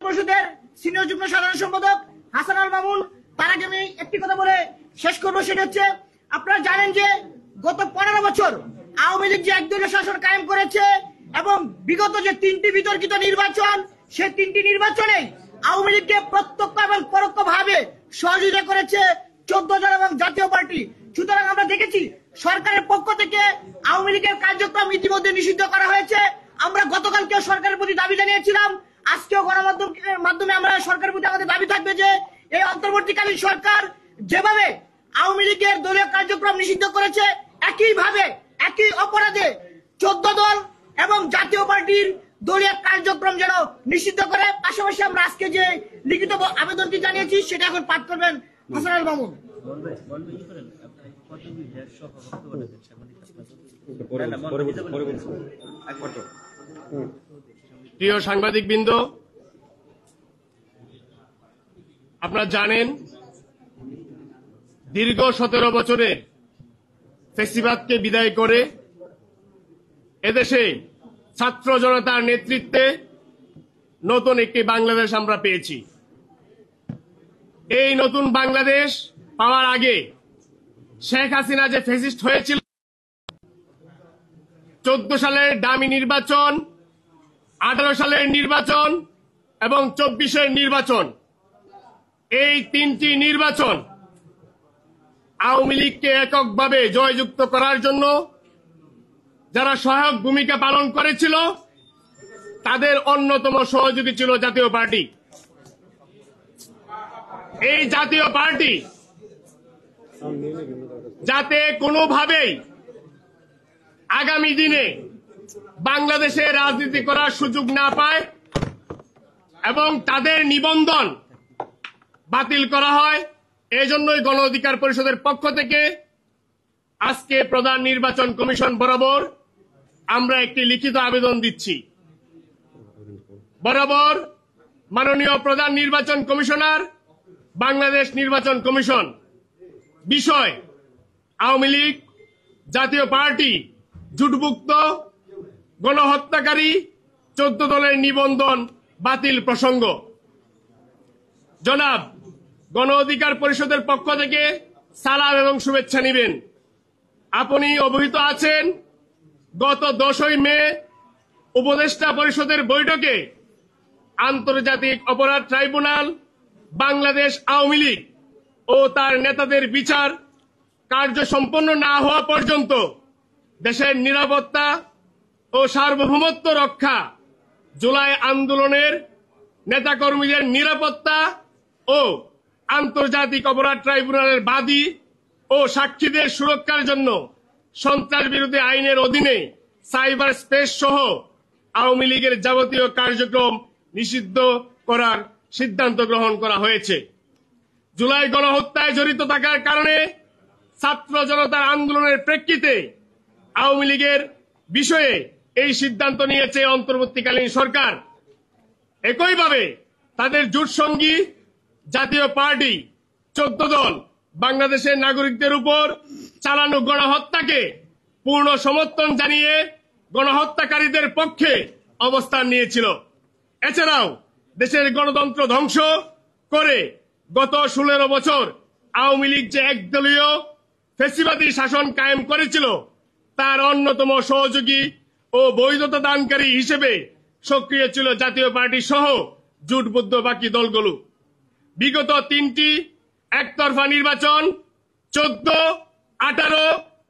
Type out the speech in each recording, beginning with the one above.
পরিষদের সিনিয়র যুগ্ম সাধারণ সম্পাদক হাসান আল মামুন। তার আগে আমি একটি কথা বলে শেষ করবো, সেটা হচ্ছে আপনারা জানেন যে গত 15 বছর আওয়ামী লীগ যে একদলীয় শাসন কায়েম করেছে এবং বিগত যে 3টি বিতর্কিত নির্বাচন, সেই 3টি নির্বাচনে আওয়ামী লীগকে প্রত্যক্ষ এবং পরোক্ষ ভাবে সহযোগিতা করেছে 14 জন এবং জাতীয় পার্টি। সুতরাং আমরা দেখেছি সরকারের পক্ষ থেকে আওয়ামী লীগের কার্যক্রম ইতিমধ্যে নিষিদ্ধ করা হয়েছে। আমরা গতকালকে সরকারের প্রতি দাবি জানিয়েছিলাম, আজকেও গণমাধ্যমের মাধ্যমে আমরা সরকারের প্রতি আমাদের দাবি থাকবে যে এই অন্তর্বর্তীকালীন সরকার যেভাবে আওয়ামী লীগের দলীয় কার্যক্রম নিষিদ্ধ করেছে, একইভাবে একই অপরাধে 14 দল এবং জাতীয় পার্টির দলীয় কার্যক্রম যেন নিষিদ্ধ করে। পাশাপাশি আমরা আজকে যে লিখিত আবেদনটি জানিয়েছি সেটা এখন পাঠ করবেন হাসান আল মামুন। প্রিয় সাংবাদিক বৃন্দ, আপনারা জানেন দীর্ঘ 17 বছরে ফ্যাসিবাদকে বিদায় করে এদেশে ছাত্র জনতার নেতৃত্বে নতুন একটি বাংলাদেশ আমরা পেয়েছি। এই নতুন বাংলাদেশ পাওয়ার আগে শেখ হাসিনা যে ফ্যাসিস্ট হয়েছিল, 14 সালের ডামি নির্বাচন, 18 সালের নির্বাচন এবং 24-এর নির্বাচন, এই 3টি নির্বাচন আওয়ামী লীগকে এককভাবে জয়যুক্ত করার জন্য যারা সহায়ক ভূমিকা পালন করেছিল তাদের অন্যতম সহযোগী ছিল জাতীয় পার্টি। এই জাতীয় পার্টি যাতে কোনোভাবেই আগামী দিনে বাংলাদেশে রাজনীতি করার সুযোগ না পায় এবং তাদের নিবন্ধন বাতিল করা হয়, এজন্যই গণ অধিকার পরিষদের পক্ষ থেকে আজকে প্রধান নির্বাচন কমিশন বরাবর আমরা একটি লিখিত আবেদন দিচ্ছি। বরাবর মাননীয় প্রধান নির্বাচন কমিশনার, বাংলাদেশ নির্বাচন কমিশন বিষয় আওয়ামী লীগ, জাতীয় পার্টি, জুটভুক্ত গণহত্যাকারী 14 দলের নিবন্ধন বাতিল প্রসঙ্গ। জনাব, গণ অধিকার পরিষদের পক্ষ থেকে সালাম এবং শুভেচ্ছা নিবেন। আপনি অবহিত আছেন গত 10ই মে উপদেষ্টা পরিষদের বৈঠকে আন্তর্জাতিক অপরাধ ট্রাইব্যুনাল বাংলাদেশ আওয়ামী লীগ ও তার নেতাদের বিচার কার্য সম্পন্ন না হওয়া পর্যন্ত দেশের নিরাপত্তা ও সার্বভৌমত্ব রক্ষা, জুলাই আন্দোলনের নেতাকর্মীদের নিরাপত্তা ও আন্তর্জাতিক অপরাধ ট্রাইব্যুনালের বাদী ও সাক্ষীদের সুরক্ষার জন্য সন্ত্রাস বিরোধী আইনের অধীনে সাইবার স্পেস সহ আওয়ামী লীগের যাবতীয় কার্যক্রম নিষিদ্ধ করার সিদ্ধান্ত গ্রহণ করা হয়েছে। জুলাই গণহত্যায় জড়িত থাকার কারণে ছাত্র জনতার আন্দোলনের প্রেক্ষিতে আওয়ামী লীগের বিষয়ে এই সিদ্ধান্ত নিয়েছে অন্তর্বর্তীকালীন সরকার। একইভাবে তাদের জোট সঙ্গী জাতীয় পার্টি 14 দল বাংলাদেশের নাগরিকদের উপর চালানো গণহত্যাকে পূর্ণ সমর্থন জানিয়ে গণহত্যাকারীদের পক্ষে অবস্থান নিয়েছিল। এছাড়াও দেশের গণতন্ত্র ধ্বংস করে গত 16 বছর আওয়ামী লীগ যে একদলীয় ফ্যাসিবাদী শাসন কায়েম করেছিল তার অন্যতম সহযোগী ও বৈধতা দানকারী হিসেবে সক্রিয় ছিল জাতীয় পার্টি সহ জোটবদ্ধ বাকি দলগুলো। বিগত 3টি একতরফা নির্বাচন 14, 18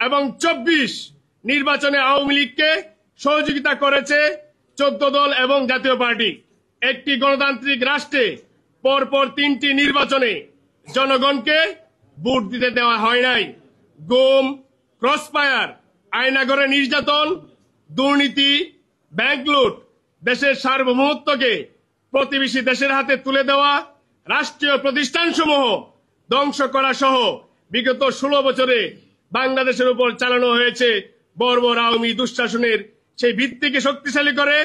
এবং 24 নির্বাচনে আওয়ামী লীগকে সহযোগিতা করেছে 14 দল এবং জাতীয় পার্টি। একটি গণতান্ত্রিক রাষ্ট্রে পরপর 3টি নির্বাচনে জনগণকে ভোট দিতে দেওয়া হয় নাই। গুম, ক্রসফায়ার, আয়নাঘরে নির্যাতন, দুর্নীতি, ব্যাংক লুট, দেশের সার্বভৌমত্বকে প্রতিবেশী দেশের হাতে তুলে দেওয়া, রাষ্ট্রীয় প্রতিষ্ঠানসমূহ ধ্বংস করা সহ বিগত 16 বছরে বাংলাদেশের উপর চালানো হয়েছে বর্বর আওয়ামী দুঃশাসনের সেই ভিত্তিকে শক্তিশালী করে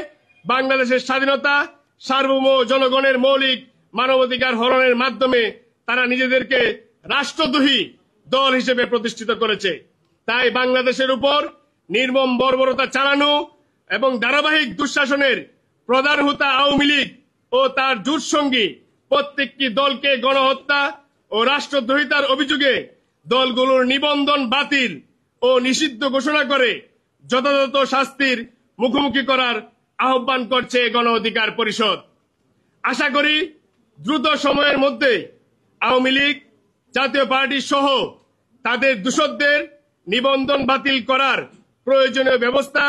বাংলাদেশের স্বাধীনতা, সার্বভৌম জনগণের মৌলিক মানবাধিকার হরণের মাধ্যমে তারা নিজেদেরকে রাষ্ট্রদ্রোহী দল হিসেবে প্রতিষ্ঠিত করেছে। তাই বাংলাদেশের উপর নির্মম বর্বরতা চালানো এবং ধারাবাহিক দুঃশাসনের প্রধান হোতা আওয়ামী লীগ ও তার জোটসঙ্গী প্রত্যেকটি দলকে গণহত্যা ও রাষ্ট্রদ্রোহিতার অভিযোগে দলগুলোর নিবন্ধন বাতিল ও নিষিদ্ধ ঘোষণা করে যথাযথ শাস্তির মুখোমুখি করার আহ্বান করছে গণ অধিকার পরিষদ। আশা করি দ্রুত সময়ের মধ্যে আওয়ামী লীগ, জাতীয় পার্টি সহ তাদের দোষরদের নিবন্ধন বাতিল করার প্রয়োজনীয় ব্যবস্থা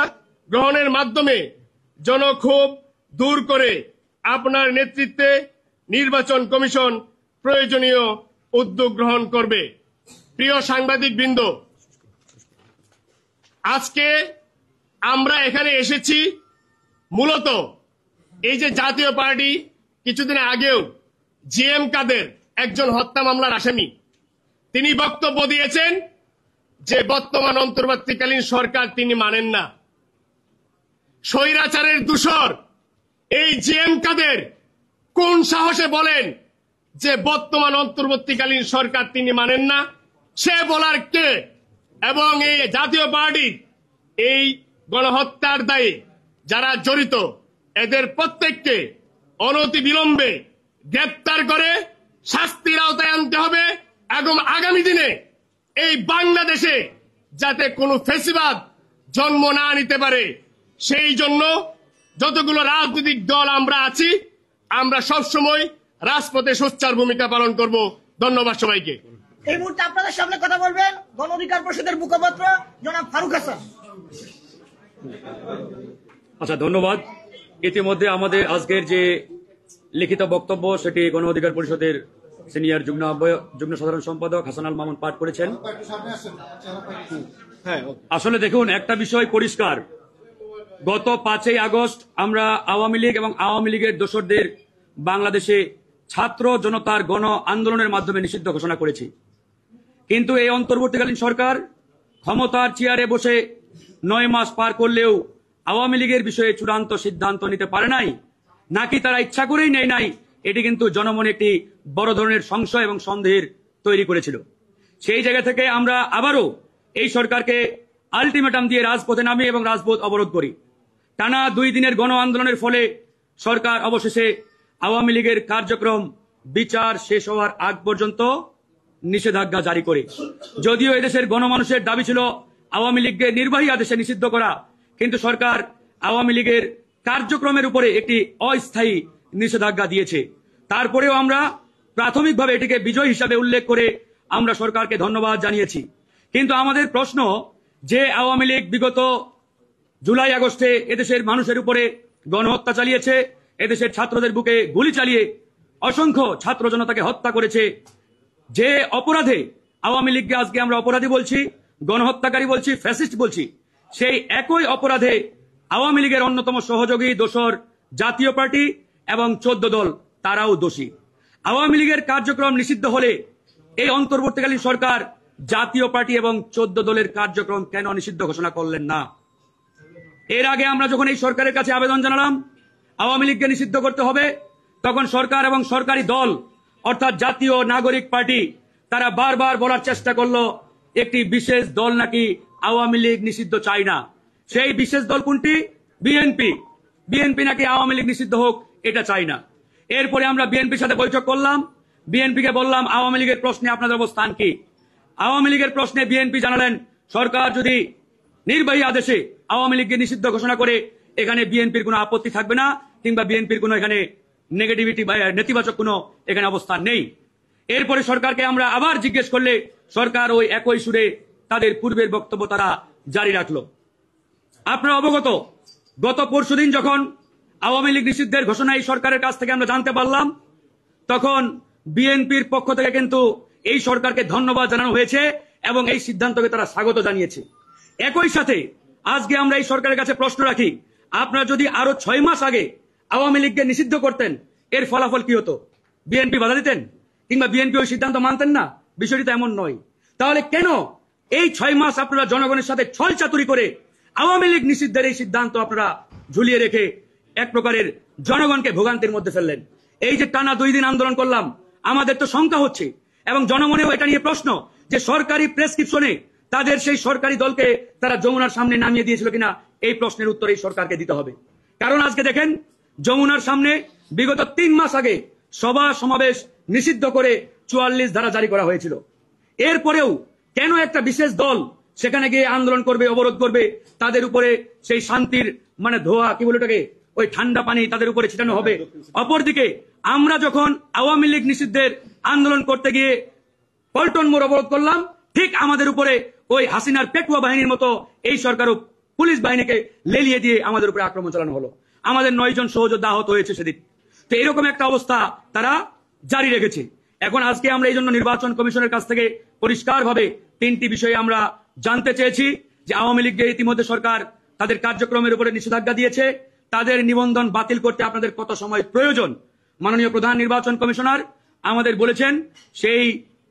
গ্রহণের মাধ্যমে জনক্ষোভ দূর করে আপনার নেতৃত্বে নির্বাচন কমিশন প্রয়োজনীয় উদ্যোগ গ্রহণ করবে। প্রিয় সাংবাদিকবৃন্দ, আজকে আমরা এখানে এসেছি মূলত এই যে জাতীয় পার্টি কিছুদিন আগেও জিএম কাদের একজন হত্যা মামলার আসামি, তিনি বক্তব্য দিয়েছেন যে বর্তমান অন্তর্বর্তীকালীন সরকার তিনি মানেন না। স্বৈরাচারের দূষর এই জিএম কাদের কোন সাহসে বলেন যে বর্তমান অন্তর্বর্তীকালীন সরকার তিনি মানেন না? সে বলার কে? এবং এই জাতীয় পার্টির এই গণহত্যার দায়ে যারা জড়িত এদের প্রত্যেককে অনতিবিলম্বে গ্রেপ্তার করে শাস্তির আওতায় আনতে হবে এবং আগামী দিনে এই বাংলাদেশে যাতে কোনো ফ্যাসিবাদ জন্ম না নিতে পারে সেই জন্য যতগুলো রাজনৈতিক দল আমরা আছি আমরা সবসময় রাজপথে সোচ্চার ভূমিকা পালন করব। ধন্যবাদ সবাইকে। এই মুহূর্তে আপনাদের সামনে কথা বলবেন গণ অধিকার পরিষদের মুখপাত্র জনাব ফারুক হাসান। আচ্ছা, ধন্যবাদ। ইতিমধ্যে আমাদের আজকের যে লিখিত বক্তব্য সেটি গণ অধিকার পরিষদের সিনিয়র যুগ্ম সাধারণ সম্পাদক হাসান আল মামুন পাঠ করেছেন। আসলে দেখুন, একটা বিষয় পরিষ্কার, গত 5ই আগস্ট আমরা আওয়ামী লীগ এবং আওয়ামী লীগের দোসরদের বাংলাদেশে ছাত্র জনতার গণ আন্দোলনের মাধ্যমে নিষিদ্ধ ঘোষণা করেছি। কিন্তু এই অন্তর্বর্তীকালীন সরকার ক্ষমতার চেয়ারে বসে 9 মাস পার করলেও আওয়ামী লীগের বিষয়ে চূড়ান্ত সিদ্ধান্ত নিতে পারে নাই, নাকি তারা ইচ্ছা করেই নেয় নাই, এটি কিন্তু জনমনে একটি বড় ধরনের সংশয় এবং সন্দেহের তৈরি করেছিল। সেই জায়গা থেকে আমরা আবারও এই সরকারকে আলটিমেটাম দিয়ে রাজপথে নামি এবং রাজপথ অবরোধ করি। টানা 2 দিনের গণ আন্দোলনের ফলে সরকার অবশেষে আওয়ামী লীগের কার্যক্রম বিচার শেষ হওয়ার আগ পর্যন্ত নিষেধাজ্ঞা জারি করে। যদিও এদেশের গণমানুষের দাবি ছিল আওয়ামী লীগকে নির্বাহী আদেশে নিষিদ্ধ করা, কিন্তু সরকার আওয়ামী লীগের কার্যক্রমের উপরে একটি অস্থায়ী নিষেধাজ্ঞা দিয়েছে। তারপরেও আমরা প্রাথমিকভাবে এটিকে বিজয় হিসাবে উল্লেখ করে আমরা সরকারকে ধন্যবাদ জানিয়েছি। কিন্তু আমাদের প্রশ্ন যে আওয়ামী লীগ বিগত জুলাই আগস্টে এদেশের মানুষের উপরে গণহত্যা চালিয়েছে, এদেশের ছাত্রদের বুকে গুলি চালিয়ে অসংখ্য ছাত্র জনতাকে হত্যা করেছে, যে অপরাধে আওয়ামী লীগকে আজকে আমরা অপরাধী বলছি, গণহত্যাকারী বলছি, ফ্যাসিস্ট বলছি, সেই একই অপরাধে আওয়ামী লীগের অন্যতম সহযোগী দোসর জাতীয় পার্টি এবং 14 দল তারাও দোষী। আওয়ামী লীগের কার্যক্রম নিষিদ্ধ হলে এই অন্তর্বর্তীকালীন সরকার জাতীয় পার্টি এবং 14 দলের কার্যক্রম কেন নিষিদ্ধ ঘোষণা করলেন না? এর আগে আমরা যখন এই সরকারের কাছে আবেদন জানালাম আওয়ামী লীগকে নিষিদ্ধ করতে হবে, তখন সরকার এবং সরকারি দল অর্থাৎ জাতীয় নাগরিক পার্টি তারা বারবার বলার চেষ্টা করলো একটি বিশেষ দল নাকি আওয়ামী লীগ নিষিদ্ধ চায় না। সেই বিশেষ দল কোনটি? বিএনপি। বিএনপি নাকি আওয়ামী লীগ নিষিদ্ধ হোক এটা চাই না। এরপরে আমরা বিএনপির সাথে বৈঠক করলাম, বিএনপিকে বললাম আওয়ামী লীগের প্রশ্নে আপনাদের অবস্থান কি? আওয়ামী লীগের প্রশ্নে বিএনপি জানালেন সরকার যদি নির্বাহী আদেশে আওয়ামী লীগকে নিষিদ্ধ ঘোষণা করে এখানে বিএনপির কোনো আপত্তি থাকবে না, কিংবা বিএনপির কোনো এখানে নেগেটিভিটি বা নেতিবাচক কোনো এখানে অবস্থান নেই। এরপরে সরকারকে আমরা আবার জিজ্ঞেস করলে সরকার ওই একই সুরে তাদের পূর্বের বক্তব্য তারা জারি রাখলো। আপনারা অবগত, গত পরশুদিন যখন আওয়ামী লীগ নিষিদ্ধের ঘোষণা এই সরকারের কাছ থেকে আমরা জানতে পারলাম, তখন বিএনপির পক্ষ থেকে কিন্তু এই সরকারকে ধন্যবাদ জানানো হয়েছে এবং এই সিদ্ধান্তকে তারা স্বাগত জানিয়েছে। একই সাথে আজকে আমরা এই সরকারের কাছে প্রশ্ন রাখি, আপনারা যদি আরো 6 মাস আগে আওয়ামী লীগকে নিষিদ্ধ করতেন এর ফলাফল কি হতো? বিএনপি বাধা দিতেন কিংবা বিএনপি ওই সিদ্ধান্ত মানতেন না? বিষয়টি তো এমন নয়। তাহলে কেন এই 6 মাস আপনারা জনগণের সাথে ছল চাতুরি করে আওয়ামী লীগ নিষিদ্ধের এই সিদ্ধান্ত আপনারা ঝুলিয়ে রেখে এক প্রকারের জনগণকে ভোগান্তির মধ্যে ফেললেন? এই যে টানা 2 দিন আন্দোলন করলাম, আমাদের তো শঙ্কা হচ্ছে এবং জনমনেও এটা নিয়ে প্রশ্ন যে সরকারি প্রেসক্রিপশনে তাদের সেই সরকারি দলকে তারা যমুনার সামনে নামিয়ে দিয়েছিল কিনা, এই প্রশ্নের উত্তর এই সরকারকে দিতে হবে। কারণ আজকে দেখেন যমুনার সামনে বিগত 3 মাস আগে সভা সমাবেশ নিষিদ্ধ করে 44 ধারা জারি করা হয়েছিল। এরপরেও কেন একটা বিশেষ দল সেখানে গিয়ে আন্দোলন করবে, অবরোধ করবে, তাদের উপরে সেই শান্তির মানে ধোয়া কি বলে ওটাকে, ওই ঠান্ডা পানি তাদের উপরে ছিটানো হবে। অপরদিকে আমরা যখন আওয়ামী লীগ নিষিদ্ধের আন্দোলন করতে গিয়ে পল্টন মোড় অবরোধ করলাম, ঠিক আমাদের উপরে ওই হাসিনার পেটুয়া বাহিনীর মতো এই সরকারও পুলিশ বাহিনীকে লেলিয়ে দিয়ে আমাদের উপরে আক্রমণ চালানো হলো। আমাদের 9 জন সহযোদ্ধা আহত হয়েছে সেদিন। তো এরকম একটা অবস্থা তারা জারি রেখেছে। এখন আজকে আমরা এই জন্য নির্বাচন কমিশনের কাছ থেকে পরিষ্কারভাবে 3টি বিষয়ে আমরা জানতে চেয়েছি যে আওয়ামী লীগ যে ইতিমধ্যে সরকার তাদের কার্যক্রমের উপরে নিষেধাজ্ঞা দিয়েছে, তাদের নিবন্ধন বাতিল করতে আপনাদের কত সময় প্রয়োজন। মাননীয় প্রধান নির্বাচন কমিশনার আমাদের বলেছেন সেই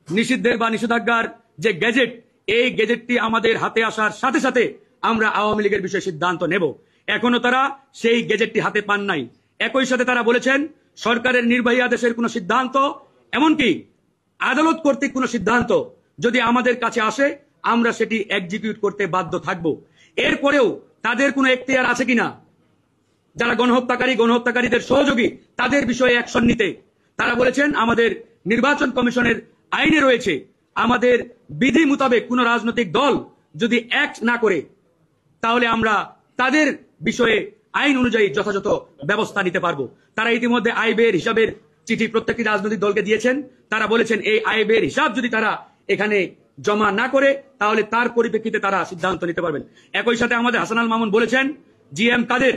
নিষিদ্ধের বা নিষেধাজ্ঞার যে গেজেট, এই গেজেটটি আমাদের হাতে আসার সাথে সাথে আমরা আওয়ামী লীগের বিষয়ে সিদ্ধান্ত নেব। এখনো তারা সেই গেজেটটি হাতে পান নাই। একই সাথে তারা বলেছেন সরকারের নির্বাহী আদেশের কোনো সিদ্ধান্ত, এমনকি আদালত কর্তৃক কোনো সিদ্ধান্ত যদি আমাদের কাছে আসে আমরা সেটি এক্সিকিউট করতে বাধ্য থাকব। এরপরেও তাদের কোনো এখতিয়ার আছে কিনা যারা গণহত্যাকারীদের সহযোগী তাদের বিষয়ে অ্যাকশন নিতে। তারা বলেছেন আমাদের নির্বাচন কমিশনের আইনে রয়েছে আমাদের বিধি মোতাবেক কোন রাজনৈতিক দল যদি অ্যাক্ট না করে তাহলে আমরা তাদের বিষয়ে আইন অনুযায়ী যথাযথ ব্যবস্থা নিতে পারবো। তারা ইতিমধ্যে আয় ব্যয়ের হিসাবের চিঠি প্রত্যেকটি রাজনৈতিক দলকে দিয়েছেন। তারা বলেছেন এই আয় ব্যয়ের হিসাব যদি তারা এখানে জমা না করে তাহলে তার পরিপ্রেক্ষিতে তারা সিদ্ধান্ত নিতে পারবেন। একই সাথে আমাদের হাসান আল মামুন বলেছেন জিএম কাদের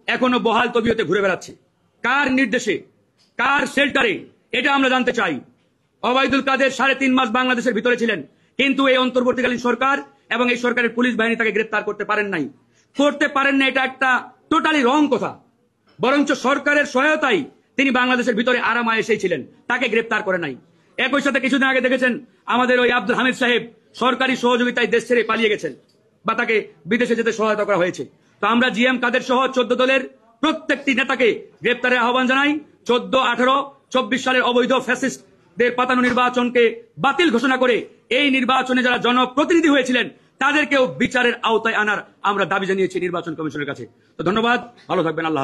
এখনো বহাল তবিয়তে ঘুরে বেড়াচ্ছে। কার নির্দেশে, কার শেল্টারে, এটা আমরা জানতে চাই। ওবায়দুল কাদের 3.5 মাস বাংলাদেশের ভিতরে ছিলেন, কিন্তু এই অন্তর্বর্তীকালীন সরকার এবং এই সরকারের পুলিশ বাহিনী তাকে গ্রেপ্তার করতে পারেন নাই। এটা একটা টোটালি রং কথা। বরঞ্চ সরকারের সহায়তায় তিনি বাংলাদেশের ভিতরে আরামায় এসেছিলেন, তাকে গ্রেপ্তার করে নাই। একই সাথে কিছুদিন আগে দেখেছেন আমাদের ওই আব্দুল হামিদ সাহেব সরকারি সহযোগিতায় দেশ ছেড়ে পালিয়ে গেছেন বা তাকে বিদেশে যেতে সহায়তা করা হয়েছে। তো আমরা জিএম কাদের সহ 14 দলের প্রত্যেকটি নেতাকে গ্রেপ্তারের আহ্বান জানাই। 14, 18, 24 সালের অবৈধ ফ্যাসিস্টদের পাতানো নির্বাচনকে বাতিল ঘোষণা করে এই নির্বাচনে যারা জনপ্রতিনিধি হয়েছিলেন তাদেরকেও বিচারের আওতায় আনার আমরা দাবি জানিয়েছি নির্বাচন কমিশনের কাছে। তো ধন্যবাদ, ভালো থাকবেন, আল্লাহ।